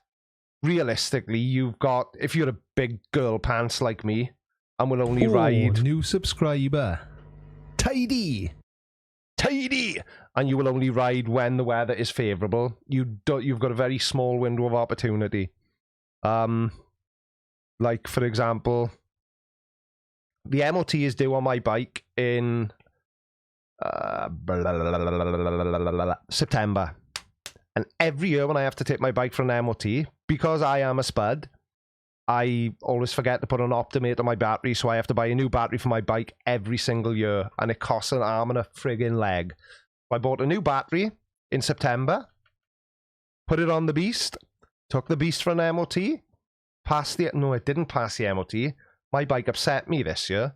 realistically, you've got, if you're a big girl pants like me and will only ride... new subscriber. Tidy! And you will only ride when the weather is favourable. You've got a very small window of opportunity. Like, for example, the MOT is due on my bike in September. And every year when I have to take my bike for an MOT, because I am a spud, I always forget to put an Optimate on my battery, so I have to buy a new battery for my bike every single year, and it costs an arm and a friggin' leg. I bought a new battery in September, put it on the Beast, took the Beast for an MOT, no, it didn't pass the MOT. My bike upset me this year,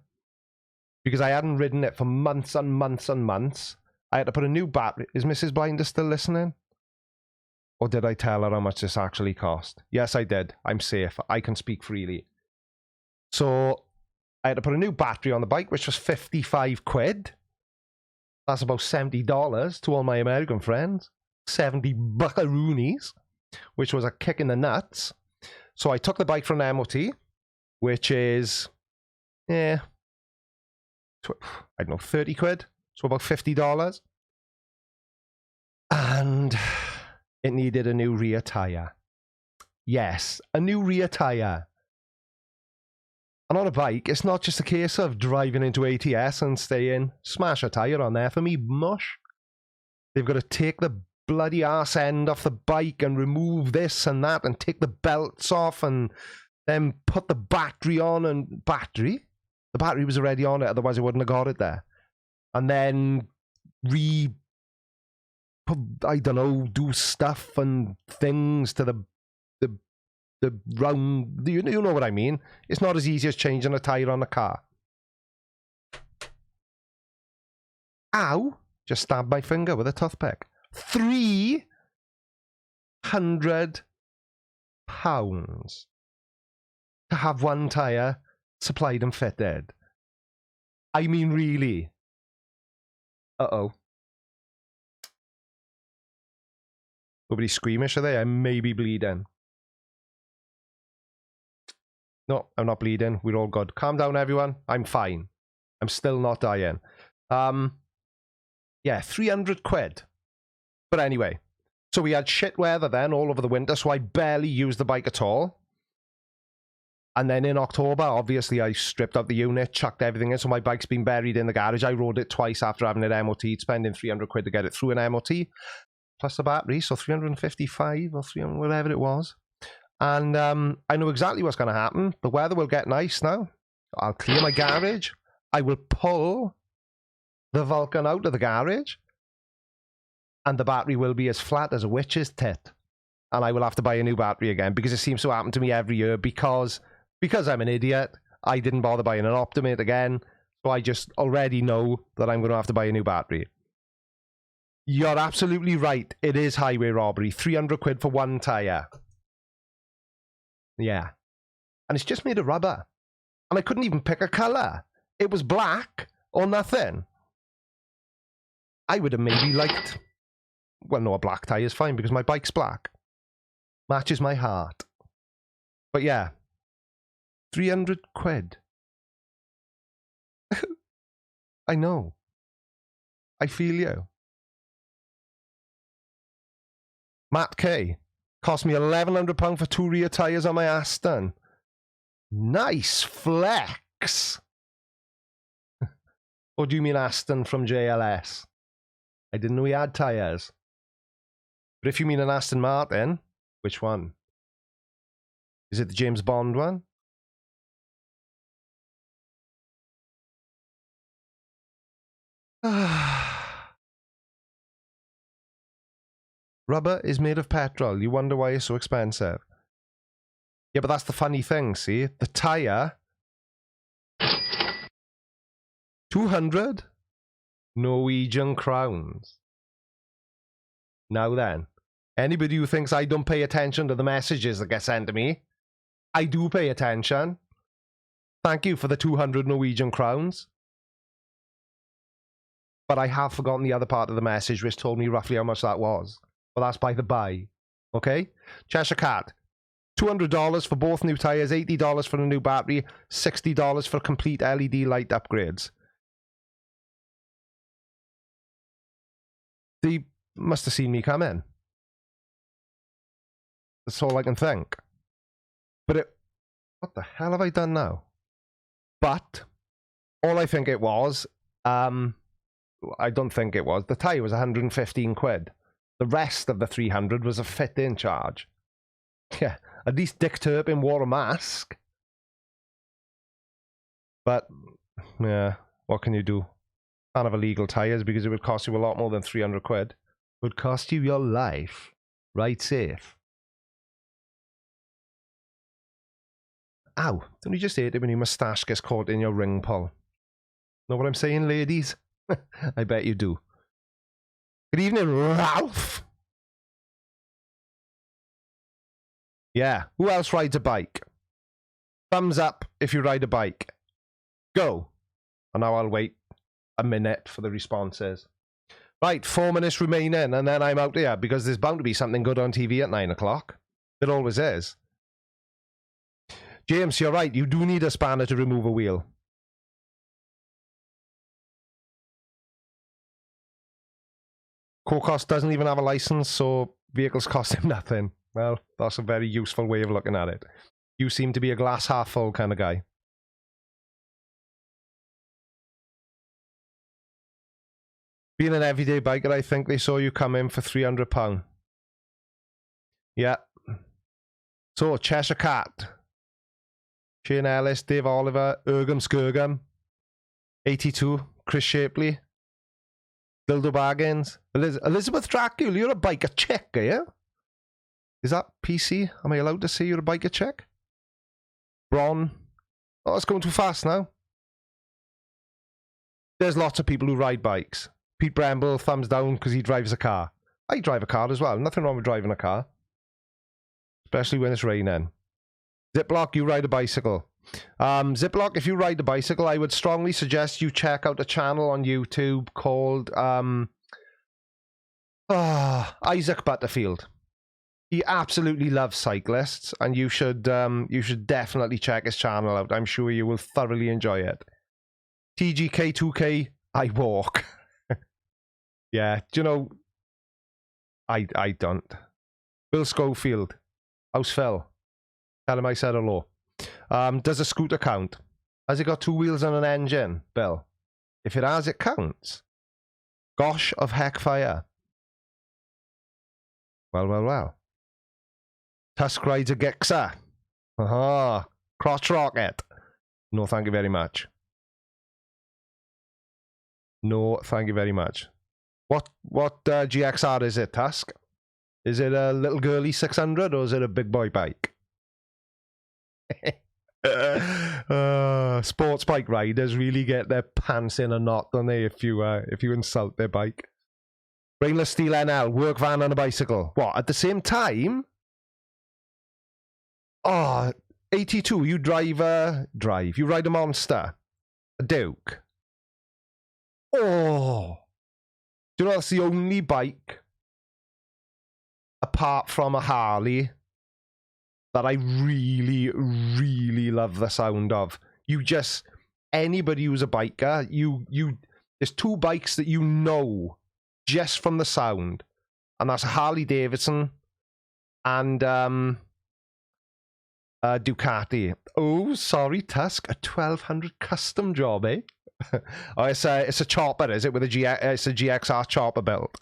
because I hadn't ridden it for months and months and months. I had to put a new battery. Is Mrs. Blinder still listening? Or did I tell her how much this actually cost? Yes, I did. I'm safe. I can speak freely. So I had to put a new battery on the bike, which was 55 quid. That's about $70 to all my American friends. 70 buckaroonies, which was a kick in the nuts. So I took the bike for an MOT, which is, I don't know, 30 quid. So about $50. And it needed a new rear tyre. Yes, a new rear tyre. And on a bike, it's not just a case of driving into ATS and staying, smash a tyre on there. For me, mush. They've got to take the bloody arse end off the bike and remove this and that and take the belts off and then put the battery on and... Battery? The battery was already on it, otherwise I wouldn't have got it there. And then I don't know, do stuff and things to the round, you know what I mean? It's not as easy as changing a tyre on a car. Ow! Just stabbed my finger with a toothpick. £300 to have one tyre supplied and fitted. I mean, really. Uh-oh. Nobody's squeamish, are they? I may be bleeding. No, I'm not bleeding. We're all good. Calm down, everyone. I'm fine. I'm still not dying. Yeah, 300 quid. But anyway, so we had shit weather then all over the winter, so I barely used the bike at all. And then in October, obviously, I stripped out the unit, chucked everything in, so my bike's been buried in the garage. I rode it twice after having it MOT'd, spending 300 quid to get it through an MOT, plus the battery, so 355 or 300, whatever it was. And I know exactly what's going to happen. The weather will get nice now. I'll clear my garage. I will pull the Vulcan out of the garage, and the battery will be as flat as a witch's tit. And I will have to buy a new battery again, because it seems to happen to me every year, because I'm an idiot. I didn't bother buying an Optimate again, so I just already know that I'm going to have to buy a new battery. You're absolutely right. It is highway robbery. 300 quid for one tyre. Yeah. And it's just made of rubber. And I couldn't even pick a colour. It was black or nothing. I would have maybe liked... Well, no, a black tyre is fine because my bike's black. Matches my heart. But yeah. 300 quid. I know. I feel you. Matt K. Cost me £1,100 for 2 rear tyres on my Aston. Nice flex. Or do you mean Aston from JLS? I didn't know he had tyres. But if you mean an Aston Martin, which one? Is it the James Bond one? Rubber is made of petrol. You wonder why it's so expensive. Yeah, but that's the funny thing, see? The tyre... 200 Norwegian crowns. Now then, Anybody who thinks I don't pay attention to the messages that get sent to me, I do pay attention. Thank you for the 200 Norwegian crowns. But I have forgotten the other part of the message, which told me roughly how much that was. But that's by the by. Okay? Cheshire Cat. $200 for both new tyres, $80 for a new battery, $60 for complete LED light upgrades. They must have seen me come in. That's all I can think. But what the hell have I done now? But all I think it was, I don't think it was. The tyre was 115 quid. The rest of the 300 was a fit-in charge. Yeah, at least Dick Turpin wore a mask. But, yeah, what can you do? Can't have illegal tyres because it would cost you a lot more than 300 quid. It would cost you your life. Right safe. Ow, don't you just hate it when your moustache gets caught in your ring pull? Know what I'm saying, ladies? I bet you do. Good evening, Ralph. Yeah, who else rides a bike? Thumbs up if you ride a bike. Go. And now I'll wait a minute for the responses. Right, 4 minutes remaining, and then I'm out here because there's bound to be something good on TV at 9 o'clock. There always is. James, you're right. You do need a spanner to remove a wheel. Kokos doesn't even have a license, so vehicles cost him nothing. Well, that's a very useful way of looking at it. You seem to be a glass half full kind of guy. Being an everyday biker, I think they saw you come in for £300. Yeah. So, Cheshire Cat. Shane Ellis, Dave Oliver, Ergum Skirgum, 82, Chris Shapley, Dildo Baggins, Elizabeth Dracula, you're a biker chick, are you? Is that PC? Am I allowed to say you're a biker chick? Bron. Oh, it's going too fast now. There's lots of people who ride bikes. Pete Bramble, thumbs down because he drives a car. I drive a car as well. Nothing wrong with driving a car. Especially when it's raining. Ziploc, you ride a bicycle. Ziploc, if you ride a bicycle, I would strongly suggest you check out a channel on YouTube called Isaac Butterfield. He absolutely loves cyclists, and you should definitely check his channel out. I'm sure you will thoroughly enjoy it. TGK2K, I walk. Yeah, do you know, I don't. Bill Schofield, how's Phil? Tell him I said hello. Does a scooter count? Has it got 2 wheels and an engine, Bill? If it has, it counts. Gosh of Heckfire. Well, well, well. Tusk rides a Gixxer. Aha. Crotch rocket. No, thank you very much. No, thank you very much. What GXR is it, Tusk? Is it a little girly 600 or is it a big boy bike? Sports bike riders really get their pants in a knot, don't they, if you insult their bike. Brainless Steel NL, work van on a bicycle. What, at the same time? Oh, 82, you you ride a Monster. A Duke. Oh. Do you know that's the only bike, apart from a Harley, that I really, really love the sound of. Anybody who's a biker, there's 2 bikes that you know just from the sound, and that's a Harley Davidson and Ducati. Oh, sorry, Tusk, a 1200 custom job, eh? Oh, it's a chopper, is it? With it's a GXR chopper built.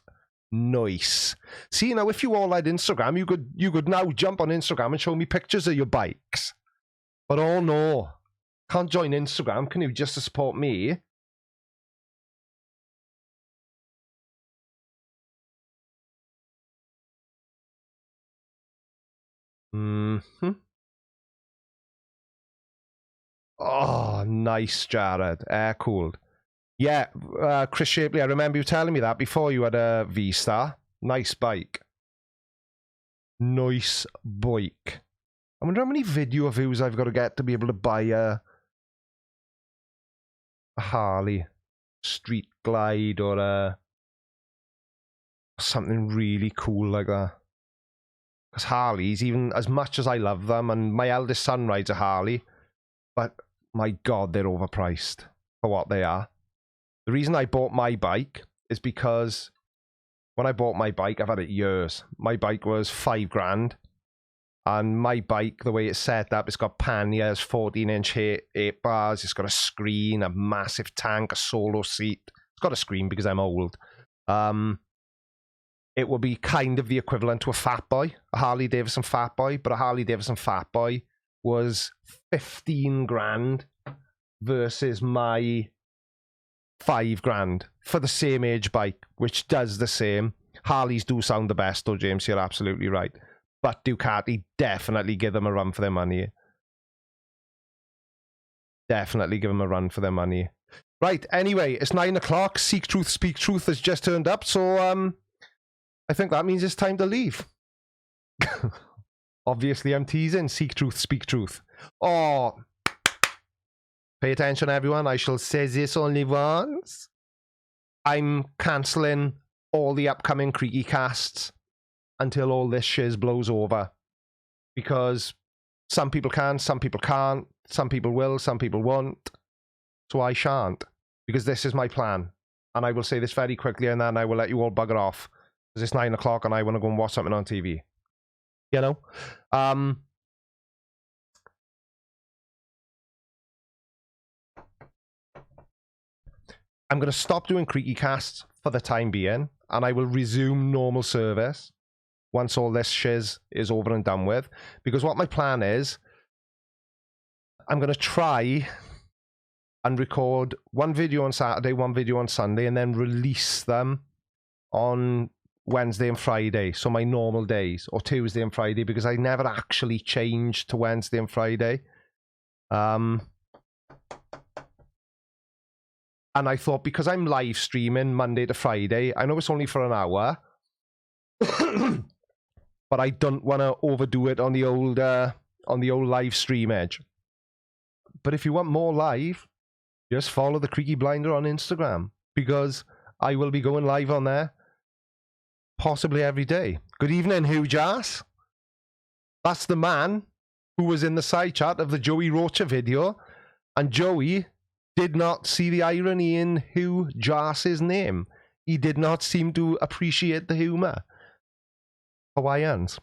Nice. See, now if you all had Instagram, you could now jump on Instagram and show me pictures of your bikes. But oh no, can't join Instagram, can you, just to support me? Mm-hmm. Oh, nice, Jared. Air-cooled. Yeah, Chris Shapley, I remember you telling me that before. You had a V-Star. Nice bike. Nice bike. I wonder how many video views I've got to get to be able to buy a Harley Street Glide or something really cool like that. Because Harleys, even as much as I love them, and my eldest son rides a Harley, but my God, they're overpriced for what they are. The reason I bought my bike is because when I bought my bike, I've had it years. My bike was $5,000. And my bike, the way it's set up, it's got panniers, 14-inch 8 bars, it's got a screen, a massive tank, a solo seat. It's got a screen because I'm old. It will be kind of the equivalent to a Fat Boy, a Harley Davidson Fat Boy, but a Harley Davidson Fat Boy was $15,000 versus my $5,000 for the same age bike, which does the same. Harleys do sound the best though, James, you're absolutely right. But Ducati definitely give them a run for their money. Definitely give them a run for their money. Right, anyway, it's 9 o'clock. Seek Truth, Speak Truth has just turned up, so I think that means it's time to leave. Obviously, I'm teasing. Seek Truth, Speak Truth. Oh, pay attention, everyone. I shall say this only once. I'm cancelling all the upcoming Creaky casts until all this shiz blows over. Because some people can, some people can't, some people will, some people won't. So I shan't. Because this is my plan. And I will say this very quickly and then I will let you all bugger off. Because it's 9 o'clock and I want to go and watch something on TV. You know? I'm going to stop doing Creaky casts for the time being. And I will resume normal service once all this shiz is over and done with. Because what my plan is, I'm going to try and record one video on Saturday, one video on Sunday, and then release them on Wednesday and Friday. So my normal days, or Tuesday and Friday, because I never actually changed to Wednesday and Friday. And I thought, because I'm live streaming Monday to Friday, I know it's only for an hour, but I don't want to overdo it on the old live stream edge. But if you want more live, just follow the Creaky Blinder on Instagram, because I will be going live on there possibly every day. Good evening, Hugh Jas. That's the man who was in the side chat of the Joey Rocha video, and Joey did not see the irony in Hugh Jas's name. He did not seem to appreciate the humour. Hawaiians,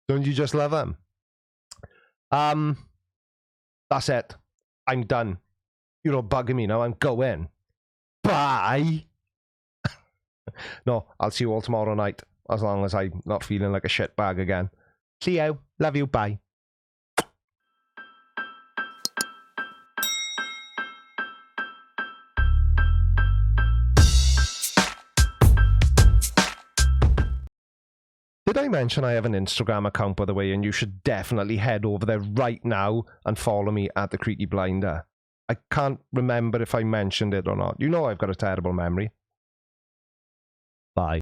don't you just love them? That's it. I'm done. You're all bugging me now. I'm going. Bye. No, I'll see you all tomorrow night, as long as I'm not feeling like a shit bag again. See you. Love you. Bye. Did I mention I have an Instagram account, by the way, and you should definitely head over there right now and follow me at the Creaky Blinder. I can't remember if I mentioned it or not. You know I've got a terrible memory. Bye.